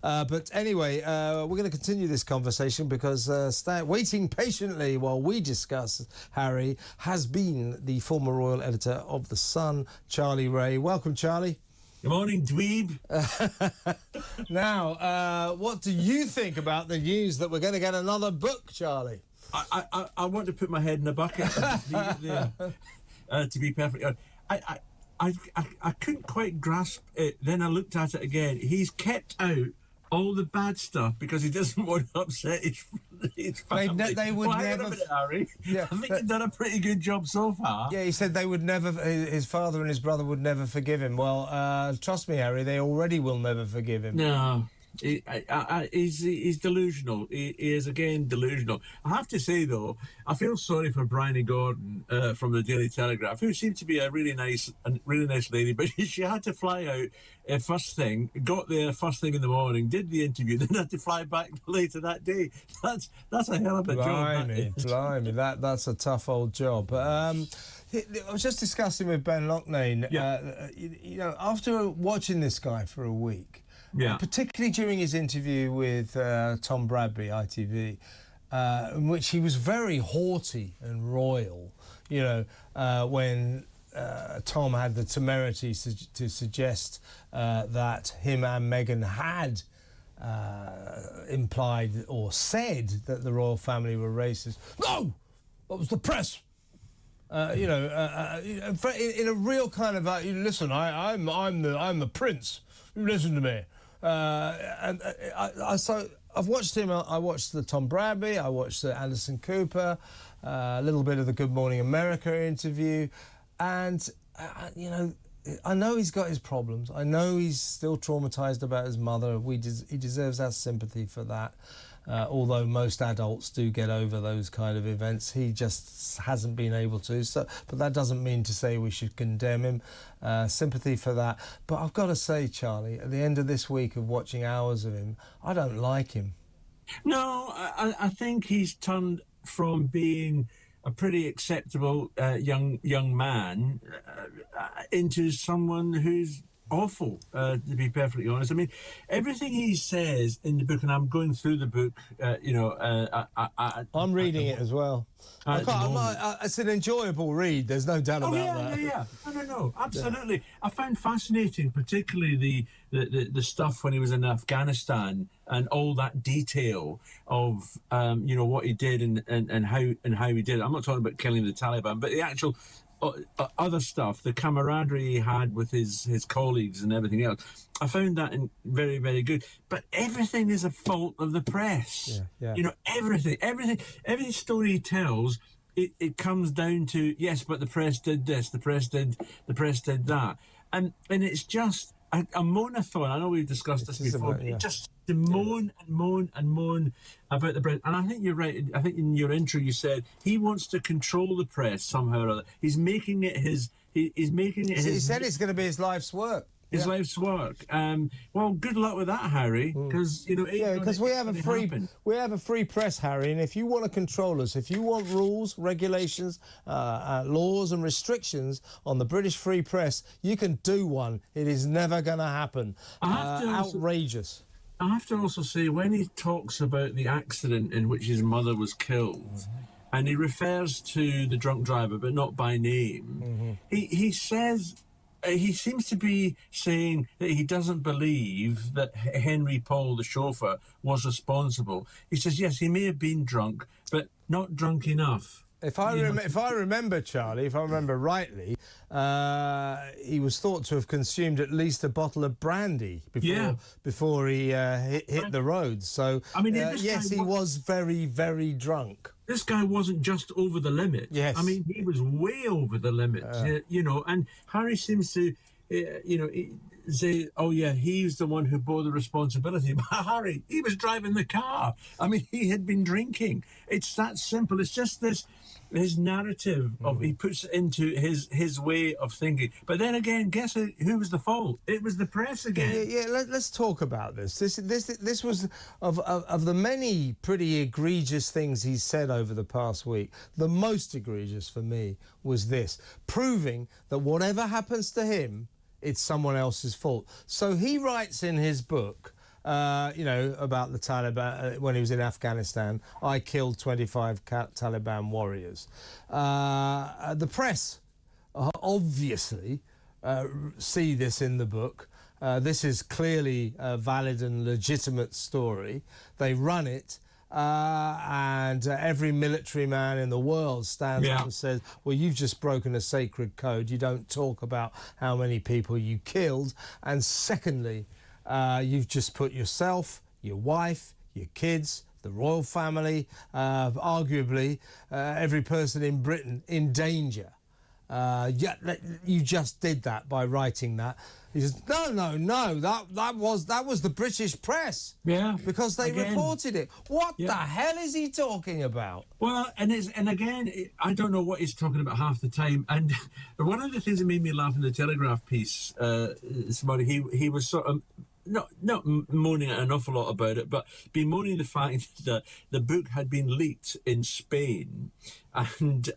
But anyway, we're going to continue this conversation because waiting patiently while we discuss Harry has been the former royal editor of The Sun, Charlie Rae. Welcome, Charlie. Good morning, dweeb. Now, what do you think about the news that we're going to get another book, Charlie? I want to put my head in a bucket and leave it there. To be perfectly honest, I couldn't quite grasp it. Then I looked at it again. He's kept out all the bad stuff because he doesn't want to upset his family. They would never. A minute, Harry. Yeah, I think he's done a pretty good job so far. Yeah, he said they would never. His father and his brother would never forgive him. Well, trust me, Harry. They already will never forgive him. No. He's delusional. He is again delusional. I have to say though, I feel sorry for Bryony Gordon from the Daily Telegraph, who seemed to be a really nice lady, but she had to fly out first thing, got there first thing in the morning, did the interview, then had to fly back later that day. That's a hell of a job. Blimey, that's a tough old job. I was just discussing with Ben Loughnane. You know, after watching this guy for a week. Yeah. Particularly during his interview with Tom Bradby, ITV, in which he was very haughty and royal, you know, when Tom had the temerity to suggest that him and Meghan had implied or said that the royal family were racist. No! That was the press! You know, in a real kind of, listen, I'm the prince. Listen to me. So I've watched him. I watched the Tom Bradby. I watched the Anderson Cooper, a little bit of the Good Morning America interview, and you know, I know he's got his problems. I know he's still traumatized about his mother. He deserves our sympathy for that. Although most adults do get over those kind of events, he just hasn't been able to. So, but that doesn't mean to say we should condemn him. Sympathy for that. But I've got to say, Charlie, at the end of this week of watching hours of him, I don't like him. No, I think he's turned from being a pretty acceptable young man into someone who's awful, to be perfectly honest. I mean, everything he says in the book, and I'm going through the book, you know... I'm reading it as well. It's an enjoyable read, there's no doubt about that. Yeah. No, absolutely. Yeah. I found fascinating, particularly the stuff when he was in Afghanistan and all that detail of, you know, what he did and how he did it. I'm not talking about killing the Taliban, but the actual... other stuff, the camaraderie he had with his colleagues and everything else, I found that very, very good. But everything is a fault of the press. Yeah. You know, every story he tells, it comes down to, yes, but the press did this, the press did that, and it's just a moanathon. I know we've discussed this before. Just to moan and moan about the press. And I think you're right. I think in your intro you said he wants to control the press somehow or other. He's making it his. He's making it his. He said it's going to be his life's work. Life's work. Well, good luck with that, Harry. Because you know, because we have a free press, Harry. And if you want to control us, if you want rules, regulations, laws, and restrictions on the British free press, you can do one. It is never going to happen. Outrageous. I have to also say, when he talks about the accident in which his mother was killed, and he refers to the drunk driver, but not by name, he says. He seems to be saying that he doesn't believe that Henry Paul, the chauffeur, was responsible. He says, yes, he may have been drunk, but not drunk enough. If I remember, Charlie, if I remember rightly, he was thought to have consumed at least a bottle of brandy before he hit the road. So, I mean, yes, he was very, very drunk. This guy wasn't just over the limit. Yes. I mean, he was way over the limit, you know, and Harry seems to, you know, say, oh, yeah, he's the one who bore the responsibility. But Harry, he was driving the car. I mean, he had been drinking. It's that simple. It's just this... his narrative of he puts it into his way of thinking. But then again, guess who was the fault? It was the press again. Let's talk about this. This was of the many pretty egregious things he's said over the past week. The most egregious for me was this, proving that whatever happens to him, it's someone else's fault. So he writes in his book you know, about the Taliban when he was in Afghanistan. I killed 25 Taliban warriors. The press obviously see this in the book. This is clearly a valid and legitimate story. They run it. And every military man in the world stands up and says, well, you've just broken a sacred code. You don't talk about how many people you killed. And secondly, you've just put yourself, your wife, your kids, the royal family, arguably every person in Britain in danger. You just did that by writing that. He says, no, that was the British press. Yeah. Because they reported it. What the hell is he talking about? Well, and again, I don't know what he's talking about half the time. And one of the things that made me laugh in the Telegraph piece this morning, he was sort of not moaning an awful lot about it, but bemoaning the fact that the book had been leaked in Spain. And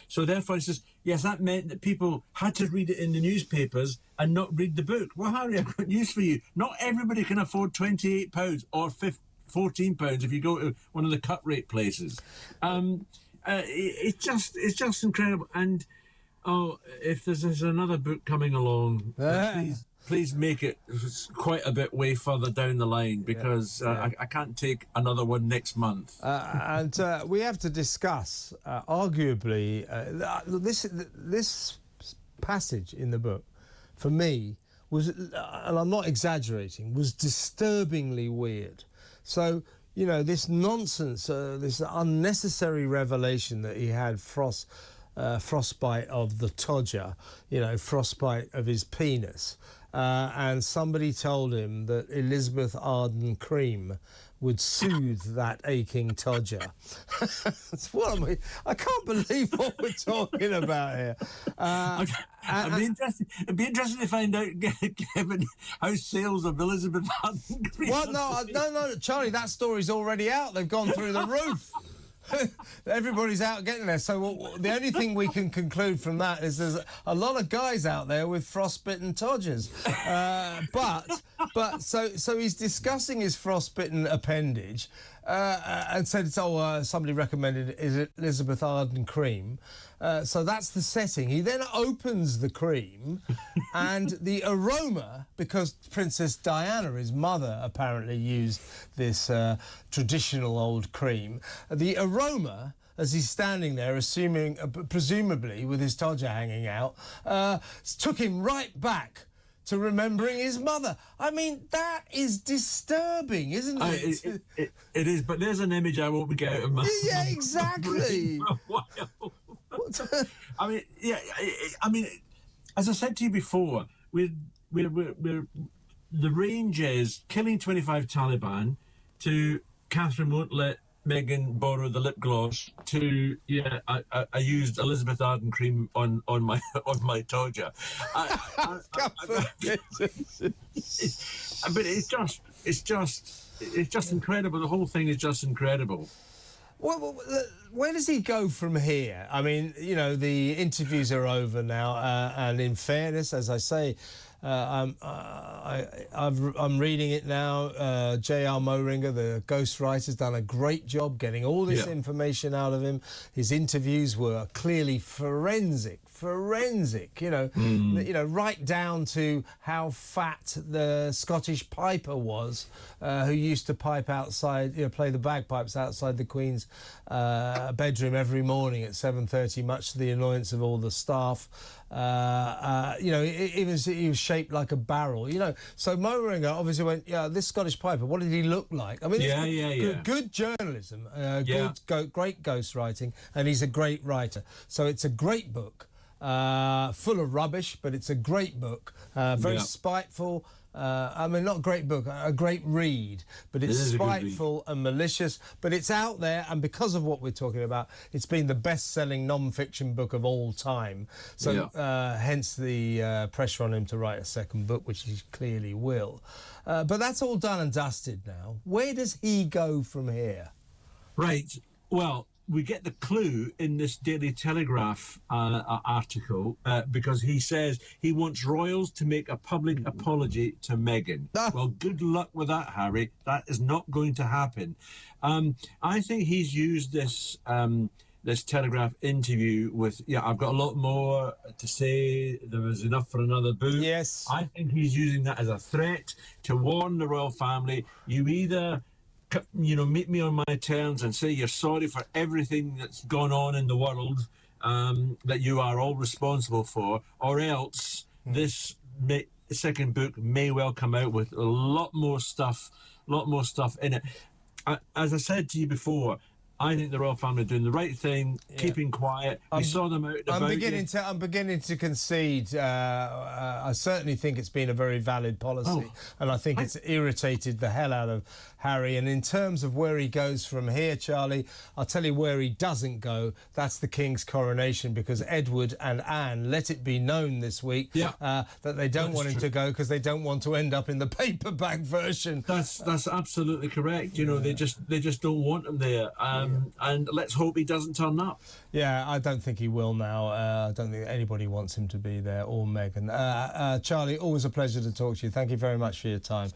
so therefore he says, yes, that meant that people had to read it in the newspapers and not read the book. Well, Harry, I've got news for you. Not everybody can afford £28 or £14 if you go to one of the cut rate places. It's just incredible. And if there's another book coming along, please make it quite a bit way further down the line, because I can't take another one next month. And we have to discuss, arguably, this passage in the book, for me, was, and I'm not exaggerating, was disturbingly weird. So, you know, this nonsense, this unnecessary revelation that he had frostbite of the todger, you know, frostbite of his penis. And somebody told him that Elizabeth Arden cream would soothe that aching todger. I can't believe what we're talking about here. It'd be interesting to find out, Kevin, how sales of Elizabeth Arden cream. Well, no, Charlie, that story's already out. They've gone through the roof. Everybody's out getting there. So the only thing we can conclude from that is there's a lot of guys out there with frostbitten todgers. But so he's discussing his frostbitten appendage and said, somebody recommended Elizabeth Arden cream. So that's the setting. He then opens the cream and the aroma, because Princess Diana, his mother, apparently used this traditional old cream. The aroma, as he's standing there, presumably with his todger hanging out, took him right back to remembering his mother. I mean, that is disturbing, isn't it? It is, but there's an image I won't get out of my Yeah, exactly. I mean, as I said to you before, we're the range is killing 25 Taliban to Catherine won't let Meghan borrow the lip gloss to I used Elizabeth Arden cream on my todger. But it's just incredible. The whole thing is just incredible. Well, where does he go from here? I mean, you know, the interviews are over now, and in fairness, as I say, I'm reading it now. J.R. Moehringer, the ghostwriter, has done a great job getting all this information out of him. His interviews were clearly forensic, you know, right down to how fat the Scottish piper was, who used to pipe outside, play the bagpipes outside the Queen's bedroom every morning at 7:30, much to the annoyance of all the staff. Even he was shaped like a barrel, So Moehringer obviously went, this Scottish piper, what did he look like? I mean, good journalism, great ghostwriting, and he's a great writer. So it's a great book, full of rubbish, but it's a great book, very spiteful. Not a great book, a great read, but it's spiteful and malicious, but it's out there, and because of what we're talking about, it's been the best-selling non-fiction book of all time. So hence the pressure on him to write a second book, which he clearly will. But that's all done and dusted now. Where does he go from here? Right. Well, we get the clue in this Daily Telegraph article because he says he wants royals to make a public apology to Meghan. Well, good luck with that, Harry. That is not going to happen. I think he's used this this Telegraph interview with, I've got a lot more to say. There was enough for another book. Yes. I think he's using that as a threat to warn the royal family. You either, meet me on my terms and say you're sorry for everything that's gone on in the world that you are all responsible for, or else this second book may well come out with a lot more stuff in it. As I said to you before, I think the royal family are doing the right thing, keeping quiet. We saw them out and about. I'm beginning to concede. I certainly think it's been a very valid policy, and I think it's irritated the hell out of Harry. And in terms of where he goes from here, Charlie, I'll tell you where he doesn't go. That's the King's coronation, because Edward and Anne let it be known this week that they don't want him to go because they don't want to end up in the paperback version. That's absolutely correct. They just don't want him there. And let's hope he doesn't turn up. Yeah, I don't think he will now. I don't think anybody wants him to be there, or Meghan. Charlie, always a pleasure to talk to you. Thank you very much for your time.